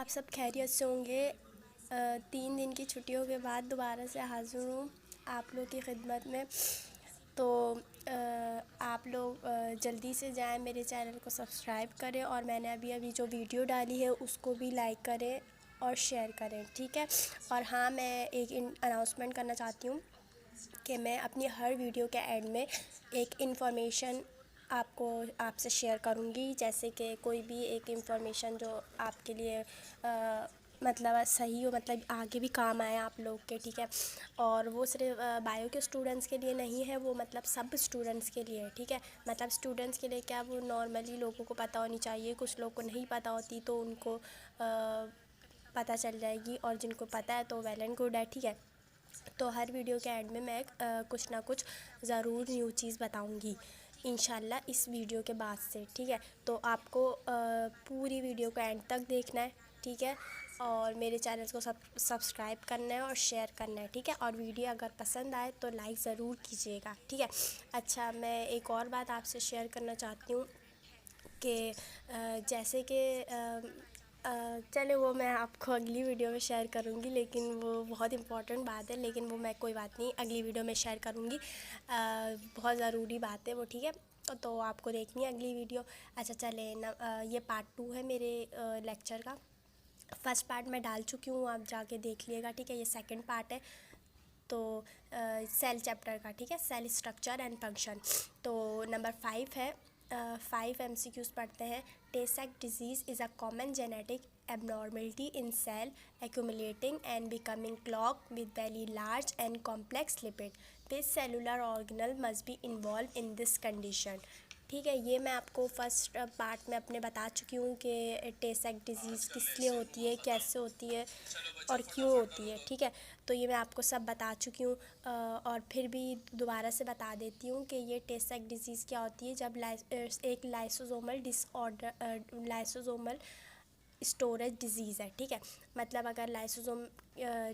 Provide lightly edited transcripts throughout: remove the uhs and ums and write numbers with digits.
आप सब खैरियत से होंगे। 3 दिन की छुट्टियों के बाद दोबारा से हाज़िर हूँ आप लोग की खिदमत में। तो आप लोग जल्दी से जाएं, मेरे चैनल को सब्सक्राइब करें और मैंने अभी अभी जो वीडियो डाली है उसको भी लाइक करें और शेयर करें, ठीक है। और हाँ, मैं एक अनाउंसमेंट करना चाहती हूँ कि मैं अपनी हर वीडियो के एंड में एक इन्फॉर्मेशन आपसे शेयर करूँगी, जैसे कि कोई भी एक इन्फॉर्मेशन जो आपके लिए मतलब सही हो, मतलब आगे भी काम आए आप लोग के, ठीक है। और वो सिर्फ बायो के स्टूडेंट्स के लिए नहीं है, वो मतलब सब स्टूडेंट्स के लिए है, ठीक है। मतलब स्टूडेंट्स के लिए क्या, वो नॉर्मली लोगों को पता होनी चाहिए, कुछ लोग को नहीं पता होती तो उनको पता चल जाएगी, और जिनको पता है तो वेल एंड गुड है, ठीक है। तो हर वीडियो के एंड में मैं कुछ ना कुछ ज़रूर न्यू चीज़ बताऊंगी इंशाल्लाह इस वीडियो के बाद से, ठीक है। तो आपको पूरी वीडियो को एंड तक देखना है, ठीक है। और मेरे चैनल को सब्सक्राइब करना है और शेयर करना है, ठीक है। और वीडियो अगर पसंद आए तो लाइक ज़रूर कीजिएगा, ठीक है। अच्छा, मैं एक और बात आपसे शेयर करना चाहती हूँ कि जैसे कि चले वो मैं आपको अगली वीडियो में शेयर करूँगी, लेकिन वो बहुत इम्पोर्टेंट बात है, लेकिन वो मैं कोई बात नहीं अगली वीडियो में शेयर करूँगी। बहुत ज़रूरी बात है वो, ठीक है। तो आपको देखनी है अगली वीडियो। अच्छा चले ना, ये पार्ट 2 है मेरे लेक्चर का। फर्स्ट पार्ट मैं डाल चुकी हूँ, आप जाके देख लिएगा, ठीक है। ये सेकंड पार्ट है, तो सेल चैप्टर का, ठीक है, सेल स्ट्रक्चर एंड फंक्शन। तो नंबर 5 है, 5 MCQs पढ़ते हैं। tay sachs disease is a common genetic abnormality in cell accumulating and becoming clogged with very large and complex lipid. This cellular organelle must be involved in this condition. ठीक है, ये मैं आपको first part में अपने बता चुकी हूँ कि tay sachs डिज़ीज़ किस लिए होती है, कैसे होती है और क्यों होती है, ठीक है। तो ये मैं आपको सब बता चुकी हूँ, और फिर भी दोबारा से बता देती हूँ कि ये tay sachs डिज़ीज़ क्या होती है। जब एक lysosomal disorder, lysosomal storage disease है, ठीक है। मतलब अगर लाइसोसोम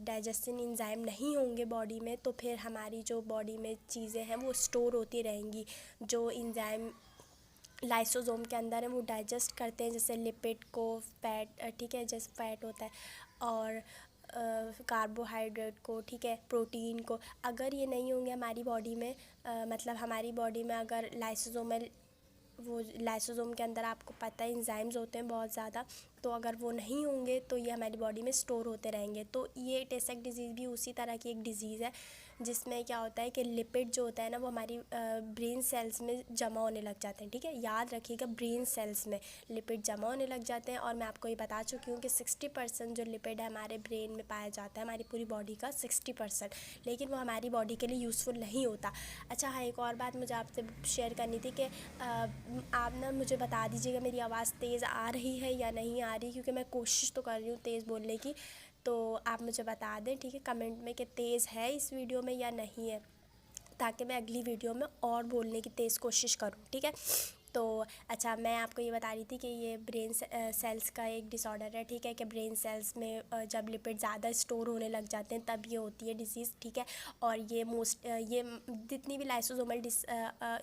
डाइजेस्टिन इंजाइम नहीं होंगे बॉडी में, तो फिर हमारी जो बॉडी में चीज़ें हैं वो स्टोर होती रहेंगी। जो इंजाइम लाइसोसोम के अंदर है वो डाइजेस्ट करते हैं, जैसे लिपिड को, फैट, ठीक है, जैसे फैट होता है, और कार्बोहाइड्रेट को, ठीक है, प्रोटीन को। अगर ये नहीं होंगे हमारी बॉडी में, मतलब हमारी बॉडी में अगर लाइसोसोमल, वो लाइसोसोम के अंदर आपको पता है इंजाइम्स होते हैं बहुत ज़्यादा, तो अगर वो नहीं होंगे तो ये हमारी बॉडी में स्टोर होते रहेंगे। तो ये tay sachs डिज़ीज़ भी उसी तरह की एक डिज़ीज़ है, जिसमें क्या होता है कि लिपिड जो होता है ना, वो हमारी ब्रेन सेल्स में जमा होने लग जाते हैं, ठीक है। याद रखिएगा, ब्रेन सेल्स में लिपिड जमा होने लग जाते हैं। और मैं आपको ये बता चुकी हूँ कि 60% जो लिपिड है हमारे ब्रेन में पाया जाता है, हमारी पूरी बॉडी का 60%, लेकिन वो हमारी बॉडी के लिए यूज़फुल नहीं होता। अच्छा हाँ, एक और बात मुझे आपसे शेयर करनी थी कि आप ना मुझे बता दीजिएगा मेरी आवाज़ तेज़ आ रही है या नहीं आ रही, क्योंकि मैं कोशिश तो कर रही हूँ तेज़ बोलने की। तो आप मुझे बता दें, ठीक है, कमेंट में कि तेज़ है इस वीडियो में या नहीं है, ताकि मैं अगली वीडियो में और बोलने की तेज़ कोशिश करूँ, ठीक है। तो अच्छा, मैं आपको ये बता रही थी कि ये ब्रेन सेल्स का एक डिसऑर्डर है, ठीक है, कि ब्रेन सेल्स में जब लिपिड ज़्यादा स्टोर होने लग जाते हैं तब ये होती है डिज़ीज़, ठीक है। और ये जितनी भी लाइसोसोमल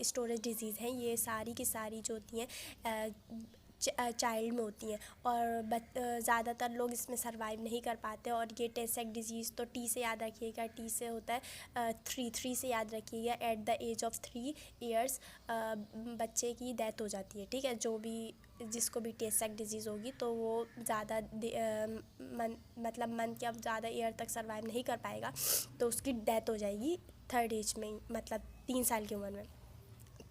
स्टोरेज डिज़ीज़ हैं, ये सारी की सारी जो होती हैं चाइल्ड में होती हैं, और ज़्यादातर लोग इसमें सर्वाइव नहीं कर पाते। और ये tay sachs डिज़ीज़, तो टी से याद रखिएगा, टी से होता है 3 से याद रखिएगा। At the age of 3 years बच्चे की डेथ हो जाती है, ठीक है। जो भी जिसको भी tay sachs डिज़ीज़ होगी तो वो ज़्यादा मतलब मंथ या ज़्यादा ईयर तक सर्वाइव नहीं कर पाएगा, तो उसकी डेथ हो जाएगी 3rd एज में, मतलब 3 साल की उम्र में।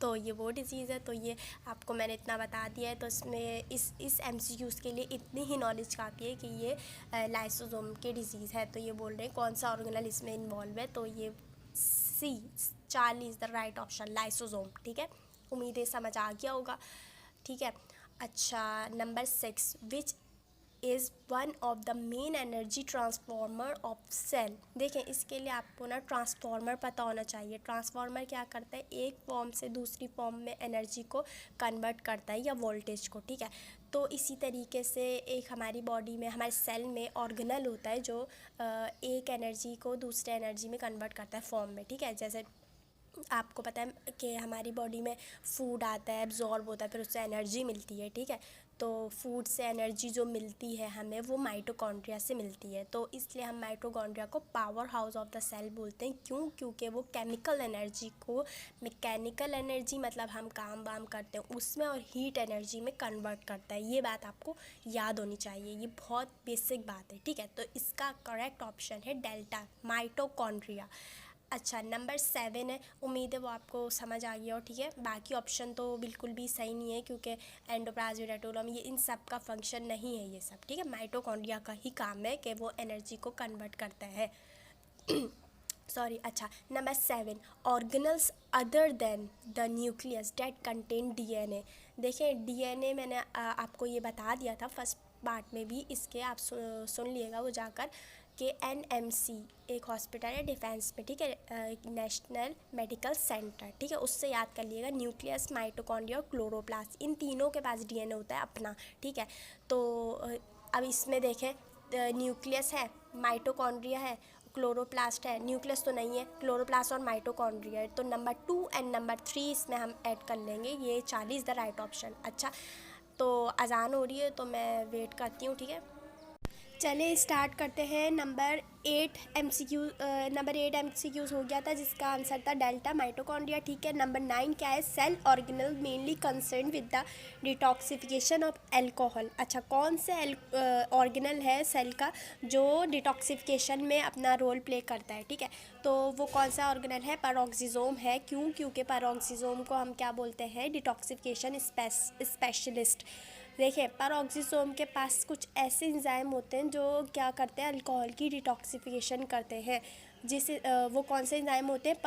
तो ये वो डिज़ीज़ है। तो ये आपको मैंने इतना बता दिया है। तो इसमें इस MCQs के लिए इतनी ही नॉलेज काफ़ी है कि ये लाइसोसोम की डिज़ीज़ है। तो ये बोल रहे हैं कौन सा ऑर्गेनल इसमें इन्वॉल्व है, तो ये C, Charlie is the right option, lysosome, ठीक है। उम्मीद है समझ आ गया होगा, ठीक है। अच्छा, number 6, which is one of the main energy transformer of cell. देखें, इसके लिए आपको ना ट्रांसफार्मर पता होना चाहिए। ट्रांसफार्मर क्या करता है, एक फॉर्म से दूसरी फॉर्म में एनर्जी को कन्वर्ट करता है, या वोल्टेज को, ठीक है। तो इसी तरीके से एक हमारी बॉडी में, हमारे सेल में ऑर्गेनल होता है जो एक एनर्जी को दूसरे एनर्जी में कन्वर्ट करता है फॉर्म में, ठीक है। जैसे आपको पता है कि हमारी बॉडी में फूड आता है, एब्जॉर्ब होता है, फिर उससे एनर्जी मिलती है, ठीक है। तो फूड से एनर्जी जो मिलती है हमें, वो माइटोकॉन्ड्रिया से मिलती है। तो इसलिए हम माइटोकॉन्ड्रिया को powerhouse of the cell बोलते हैं। क्यों? क्योंकि वो केमिकल एनर्जी को, मैकेनिकल एनर्जी मतलब हम काम वाम करते हैं उसमें, और हीट एनर्जी में कन्वर्ट करता है। ये बात आपको याद होनी चाहिए, ये बहुत बेसिक बात है, ठीक है। तो इसका करेक्ट ऑप्शन है डेल्टा, माइटोकॉन्ड्रिया। अच्छा, नंबर 7 है, उम्मीद है वो आपको समझ आ गया हो, ठीक है। बाकी ऑप्शन तो बिल्कुल भी सही नहीं है, क्योंकि एंडोप्लाज्मिक रेटिकुलम ये इन सब का फंक्शन नहीं है ये सब, ठीक है। माइटोकॉन्ड्रिया का ही काम है कि वो एनर्जी को कन्वर्ट करता है। सॉरी। अच्छा, number 7, organelles other than the nucleus that contain DNA. देखें, डीएनए मैंने आपको ये बता दिया था फर्स्ट पार्ट में भी, इसके आप सुन लिएगा वो जाकर, कि एनएमसी एक हॉस्पिटल है डिफेंस में, ठीक है, नेशनल मेडिकल सेंटर, ठीक है, उससे याद कर लिएगा। न्यूक्लियस, माइटोकॉन्ड्रिया और क्लोरोप्लास्ट, इन तीनों के पास डीएनए होता है अपना, ठीक है। तो अब इसमें देखें, न्यूक्लियस है, माइटोकॉन्ड्रिया है, क्लोरोप्लास्ट है, न्यूक्लियस तो नहीं है, क्लोरोप्लास्ट और माइटोकॉन्ड्रिया है। तो नंबर 2 एंड नंबर 3 इसमें हम ऐड कर लेंगे, ये 40 द राइट ऑप्शन। अच्छा, तो अजान हो रही है तो मैं वेट करती हूँ, ठीक है। चलिए स्टार्ट करते हैं। नंबर 8 एमसीक्यूज़ हो गया था, जिसका आंसर था डेल्टा, माइटोकॉन्ड्रिया, ठीक है। नंबर 9 क्या है? Cell organelle mainly concern with the detoxification of alcohol. अच्छा, कौन से ऑर्गेनल है सेल का जो डिटॉक्सिफिकेशन में अपना रोल प्ले करता है, ठीक है। तो वो कौन सा ऑर्गेनल है? पैरोक्सिसोम है। क्यों? क्योंकि पैरोक्सिसोम को हम क्या बोलते हैं? Detoxification specialist. देखिए, पैरोक्सिसोम के पास कुछ ऐसे एंजाइम होते हैं जो क्या करते हैं? अल्कोहल की डिटॉक्सिफिकेशन करते हैं। जिसे वो कौन से एंजाइम होते हैं?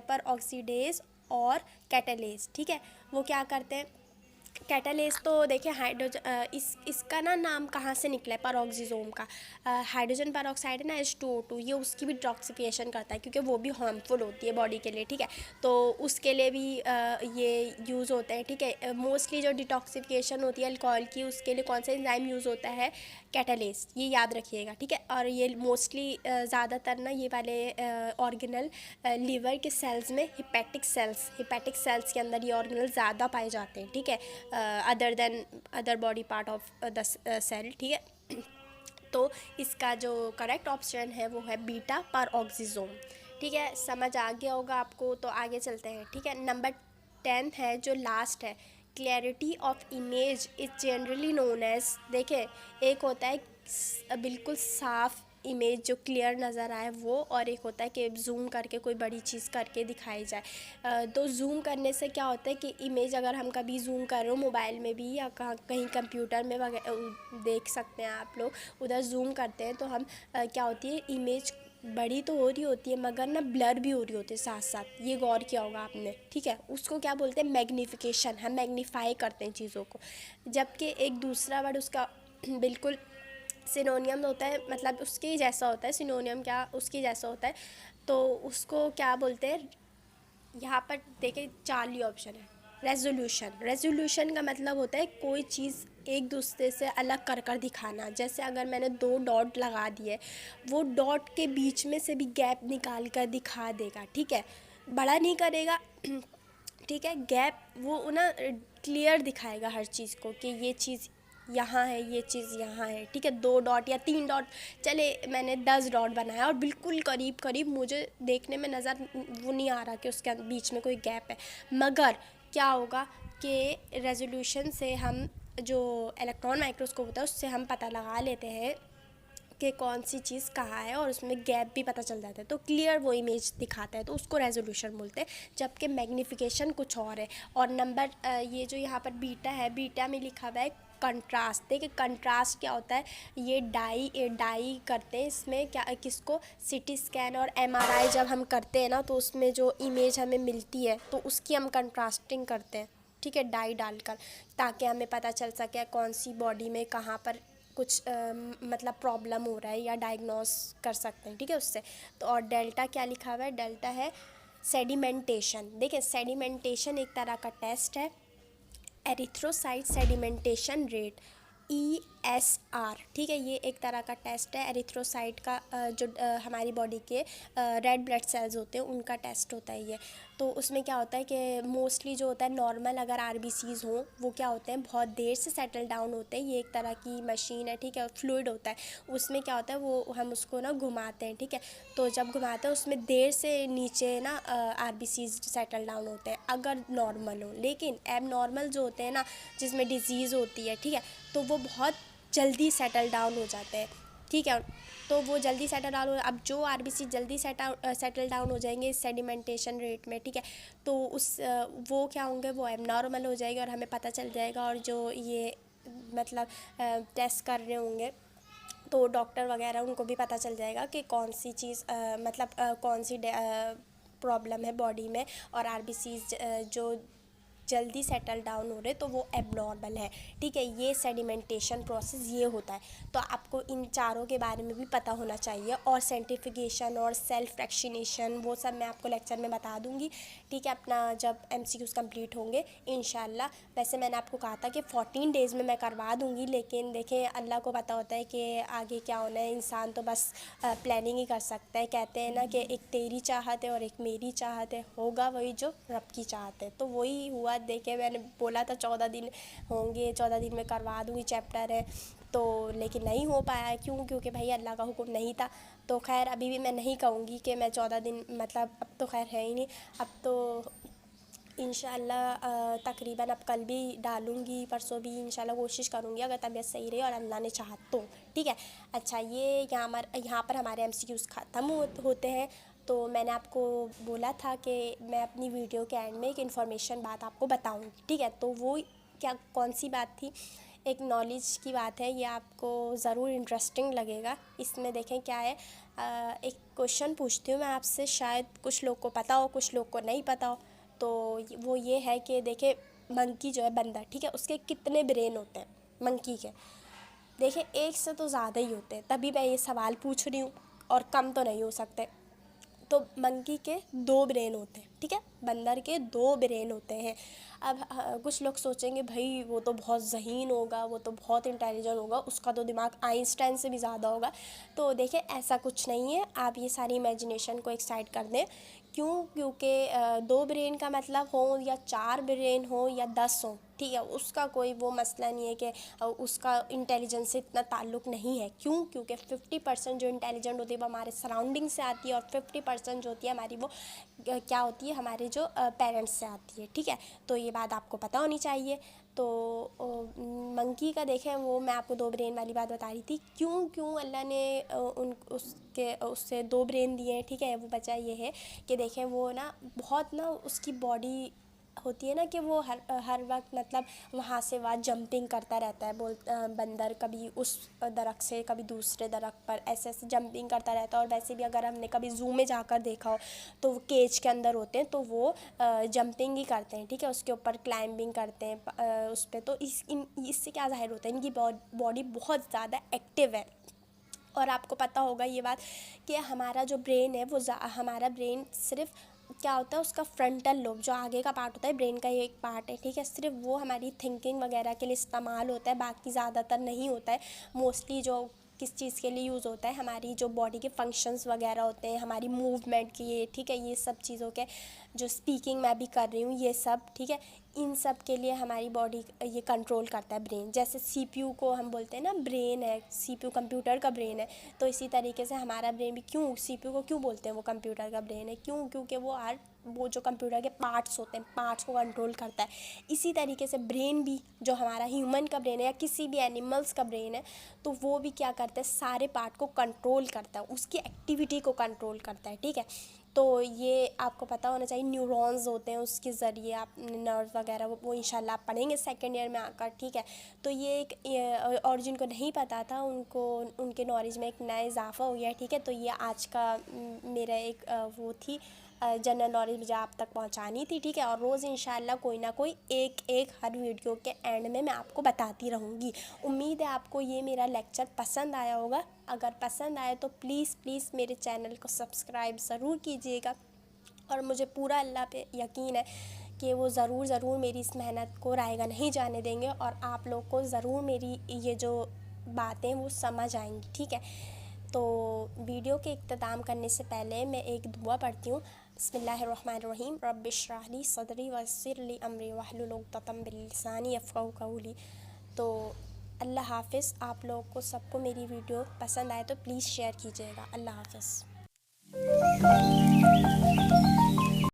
परऑक्सीडेज और कैटालेज, ठीक है। वो क्या करते हैं? कैटालेज तो देखिए हाइड्रोजन, इसका ना नाम कहाँ से निकला है पैरोक्सिसोम का? हाइड्रोजन पेरोक्साइड है ना, H2O2, ये उसकी भी डिटॉक्सिफिकेशन करता है, क्योंकि वो भी हार्मफुल होती है बॉडी के लिए, ठीक है। तो उसके लिए भी ये यूज़ होते हैं, ठीक है। मोस्टली जो डिटॉक्सिफिकेशन होती है अल्कोहल की, उसके लिए कौन सा एंजाइम यूज़ होता है? कैटालेज, ये याद रखिएगा, ठीक है। और ये मोस्टली ज़्यादातर ना ये वाले ऑर्गेनल लीवर के सेल्स में, हिपैटिक सेल्स के अंदर ये ऑर्गेनल ज़्यादा पाए जाते हैं, ठीक है, other than other body part of the cell, ठीक है। तो इसका जो करेक्ट ऑप्शन है वो है बीटा, पैरोक्सिसोम, ठीक है। समझ आ गया होगा आपको, तो आगे चलते हैं, ठीक है। नंबर 10 है जो लास्ट है, clarity of image is generally known as. देखें, एक होता है बिल्कुल साफ इमेज जो क्लियर नज़र आए वो, और एक होता है कि जूम करके कोई बड़ी चीज़ करके दिखाई जाए। तो जूम करने से क्या होता है कि इमेज अगर हम कभी जूम कर रहे हो मोबाइल में भी, या कहीं कंप्यूटर में देख सकते हैं आप लोग, उधर जूम करते हैं तो हम क्या होती है, इमेज बड़ी तो हो रही होती है मगर ना ब्लर भी हो रही होती है साथ साथ। ये गौर किया होगा आपने, ठीक है। उसको क्या बोलते हैं? मैग्नीफिकेशन। हम मैग्नीफाई करते हैं चीज़ों को, जबकि एक दूसरा वर्ड उसका बिल्कुल सिनोनियम होता है, मतलब उसके ही जैसा होता है। सिनोनियम क्या? उसके जैसा होता है। तो उसको क्या बोलते हैं? यहाँ पर देखिए 4 ऑप्शन है। रेजोल्यूशन का मतलब होता है कोई चीज़ एक दूसरे से अलग कर कर दिखाना। जैसे अगर मैंने 2 डॉट लगा दिए, वो डॉट के बीच में से भी गैप निकाल कर दिखा देगा, ठीक है। बड़ा नहीं करेगा ठीक है, गैप वो ना क्लियर दिखाएगा हर चीज़ को कि ये चीज़ यहाँ है, ये चीज़ यहाँ है, ठीक है। 2 डॉट या 3 डॉट, चले मैंने 10 डॉट बनाया और बिल्कुल करीब करीब मुझे देखने में नज़र वो नहीं आ रहा कि उसके बीच में कोई गैप है, मगर क्या होगा कि रेजोल्यूशन से हम, जो इलेक्ट्रॉन माइक्रोस्कोप होता है उससे हम पता लगा लेते हैं कि कौन सी चीज़ कहाँ है, और उसमें गैप भी पता चल जाता है, तो क्लियर वो इमेज दिखाता है, तो उसको रेजोल्यूशन बोलते हैं। जबकि मैग्नीफिकेशन कुछ और है। और नंबर ये जो यहाँ पर बीटा है, बीटा में लिखा हुआ है कंट्रास्ट। देखिए कंट्रास्ट क्या होता है? ये डाई करते हैं इसमें, क्या किसको? सिटी स्कैन और एमआरआई जब हम करते हैं ना, तो उसमें जो इमेज हमें मिलती है तो उसकी हम कंट्रास्टिंग करते हैं, ठीक है, डाई डालकर, ताकि हमें पता चल सके कौन सी बॉडी में कहाँ पर कुछ मतलब प्रॉब्लम हो रहा है, या डायग्नोस कर सकते हैं, ठीक है, उससे। तो और डेल्टा क्या लिखा हुआ है? डेल्टा है सेडिमेंटेशन। देखिए सेडिमेंटेशन एक तरह का टेस्ट है, एरिथ्रोसाइट सेडिमेंटेशन रेट, EGFR, ठीक है। ये एक तरह का टेस्ट है, एरिथ्रोसाइट का जो हमारी बॉडी के रेड ब्लड सेल्स होते हैं उनका टेस्ट होता है ये। तो उसमें क्या होता है कि मोस्टली जो होता है नॉर्मल अगर RBCs हों वो क्या होते हैं बहुत देर से सेटल डाउन होते हैं। ये एक तरह की मशीन है, ठीक है, और फ्लूइड होता है। उसमें क्या होता है वो हम उसको ना घुमाते हैं, ठीक है। तो जब घुमाते हैं उसमें देर से नीचे ना RBCs सेटल डाउन होते हैं अगर नॉर्मल हो। लेकिन एब नॉर्मल जो होते हैं ना, जिसमें डिजीज़ होती है, ठीक है, तो वो बहुत जल्दी सेटल डाउन हो जाते हैं, ठीक है। तो वो जल्दी सेटल डाउन अब जो RBC जल्दी सेटल डाउन हो जाएंगे सेडिमेंटेशन रेट में, ठीक है, तो वो क्या होंगे, वो एबनॉर्मल हो जाएगा और हमें पता चल जाएगा। और जो ये मतलब टेस्ट कर रहे होंगे तो डॉक्टर वगैरह उनको भी पता चल जाएगा कि कौन सी चीज़ मतलब कौन सी प्रॉब्लम है बॉडी में। और RBCs जो जल्दी सेटल डाउन हो रहे तो वो एबनॉर्मल है, ठीक है। ये सेडिमेंटेशन प्रोसेस ये होता है। तो आपको इन चारों के बारे में भी पता होना चाहिए। और सेंट्रीफ्यूगेशन और सेल्फ फ्रैक्शनेशन वो सब मैं आपको लेक्चर में बता दूंगी, ठीक है, अपना जब MCQs कंप्लीट होंगे इंशाल्लाह। वैसे मैंने आपको कहा था कि 14 डेज़ में मैं करवा दूंगी, लेकिन देखें अल्लाह को पता होता है कि आगे क्या होना है। इंसान तो बस प्लानिंग ही कर सकता है। कहते हैं ना कि एक तेरी चाहत है और एक मेरी चाहत है, होगा वही जो रब की चाहत है। तो वही हुआ। देखे मैंने बोला था 14 दिन होंगे, 14 दिन में करवा दूंगी चैप्टर है तो, लेकिन नहीं हो पाया। क्यों? क्योंकि भाई अल्लाह का हुक्म नहीं था। तो खैर अभी भी मैं नहीं कहूँगी कि मैं 14 दिन मतलब अब तो खैर है ही नहीं। अब तो इंशाल्लाह तकरीबन अब कल भी डालूँगी, परसों भी इंशाल्लाह कोशिश करूँगी अगर तबीयत सही रही और अल्लाह ने चाहा तो, ठीक है। अच्छा, ये यहाँ पर हमारे MCQs ख़त्म होते हैं। तो मैंने आपको बोला था कि मैं अपनी वीडियो के एंड में एक इन्फॉर्मेशन बात आपको बताऊँगी, ठीक है। तो वो क्या कौन सी बात थी? एक नॉलेज की बात है, ये आपको ज़रूर इंटरेस्टिंग लगेगा। इसमें देखें क्या है, एक क्वेश्चन पूछती हूँ मैं आपसे, शायद कुछ लोग को पता हो कुछ लोग को नहीं पता हो। तो वो ये है कि देखें मंकी जो है बंदर, ठीक है, उसके कितने ब्रेन होते हैं मंकी के? देखें एक से तो ज़्यादा ही होते हैं, तभी मैं ये सवाल पूछ रही हूँ, और कम तो नहीं हो सकते। तो मंकी के 2 ब्रेन होते हैं, ठीक है, बंदर के 2 ब्रेन होते हैं। अब कुछ लोग सोचेंगे भाई वो तो बहुत ज़हीन होगा, वो तो बहुत इंटेलिजेंट होगा, उसका तो दिमाग आइंस्टाइन से भी ज़्यादा होगा। तो देखिए ऐसा कुछ नहीं है, आप ये सारी इमेजिनेशन को एक साइड कर दें। क्यों? क्योंकि 2 ब्रेन का मतलब हो या 4 ब्रेन हो या 10 हो, ठीक है, उसका कोई वो मसला नहीं है कि उसका इंटेलिजेंस से इतना ताल्लुक़ नहीं है। क्यों? क्योंकि 50% जो इंटेलिजेंट होती है वो हमारे सराउंडिंग से आती है और 50% जो होती है हमारी वो क्या होती है, हमारे जो पेरेंट्स से आती है, ठीक है। तो ये बात आपको पता होनी चाहिए। तो मंकी का देखें वो मैं आपको 2 ब्रेन वाली बात बता रही थी। क्यों अल्लाह ने उससे 2 ब्रेन दिए हैं, ठीक है। वो वजह ये है कि देखें वो ना बहुत ना उसकी बॉडी होती है ना कि वो हर वक्त मतलब वहाँ से वहाँ जंपिंग करता रहता है। बंदर कभी उस दरख्त से कभी दूसरे दरख्त पर ऐसे ऐसे जंपिंग करता रहता है। और वैसे भी अगर हमने कभी ज़ू में जाकर देखा हो तो वो केज के अंदर होते हैं तो वो जंपिंग ही करते हैं, ठीक है, उसके ऊपर क्लाइंबिंग करते हैं उस पर। तो इससे क्या ज़ाहिर होता है, इनकी बॉडी बहुत ज़्यादा एक्टिव है। और आपको पता होगा ये बात कि हमारा जो ब्रेन है वो हमारा ब्रेन सिर्फ क्या होता है, उसका फ्रंटल लोब जो आगे का पार्ट होता है ब्रेन का, ये एक पार्ट है, ठीक है, सिर्फ वो हमारी थिंकिंग वगैरह के लिए इस्तेमाल होता है, बाकी ज़्यादातर नहीं होता है। मोस्टली जो किस चीज़ के लिए यूज़ होता है, हमारी जो बॉडी के फंक्शंस वगैरह होते हैं, हमारी मूवमेंट की, ठीक है, ये सब चीज़ों के जो स्पीकिंग मैं भी कर रही हूँ ये सब, ठीक है, इन सब के लिए हमारी बॉडी ये कंट्रोल करता है ब्रेन। जैसे CPU को हम बोलते हैं ना ब्रेन है, CPU कंप्यूटर का ब्रेन है, तो इसी तरीके से हमारा ब्रेन भी क्यों CPU को क्यों बोलते हैं वो कंप्यूटर का ब्रेन है? क्यों? क्योंकि वो जो कंप्यूटर के पार्ट्स होते हैं, पार्ट्स को कंट्रोल करता है। इसी तरीके से ब्रेन भी जो हमारा ह्यूमन का ब्रेन है या किसी भी एनिमल्स का ब्रेन है, तो वो भी क्या करता है, सारे पार्ट को कंट्रोल करता है, उसकी एक्टिविटी को कंट्रोल करता है, ठीक है। तो ये आपको पता होना चाहिए। न्यूरॉन्स होते हैं उसके ज़रिए आप नर्व वगैरह वो इंशाल्लाह आप पढ़ेंगे सेकेंड ईयर में आकर, ठीक है। तो ये एक और जिनको नहीं पता था उनको उनके नॉलेज में एक नया इजाफा हो गया, ठीक है। तो ये आज का मेरा एक वो थी जनरल नॉलेज मुझे आप तक पहुंचानी थी, ठीक है। और रोज़ इंशाल्लाह कोई ना कोई एक हर वीडियो के एंड में मैं आपको बताती रहूँगी। उम्मीद है आपको ये मेरा लेक्चर पसंद आया होगा। अगर पसंद आए तो प्लीज़ मेरे चैनल को सब्सक्राइब ज़रूर कीजिएगा। और मुझे पूरा अल्लाह पे यकीन है कि वो ज़रूर मेरी इस मेहनत को रायगा नहीं जाने देंगे और आप लोग को ज़रूर मेरी ये जो बातें वो समझ आएंगी, ठीक है। तो वीडियो के इख्तिताम करने से पहले मैं एक दुआ पढ़ती हूँ। बिस्मिल्लाहिर्रहमानिर्रहीम, रब्बि इश्रह ली सदरी वयस्सिर ली अमरी वहलुल उक़दतम मिन लिसानी यफ़क़हू क़ौली। तो अल्लाह हाफ़िज़। आप लोगों को सबको मेरी वीडियो पसंद आए तो प्लीज़ शेयर कीजिएगा। अल्लाह हाफ़िज़।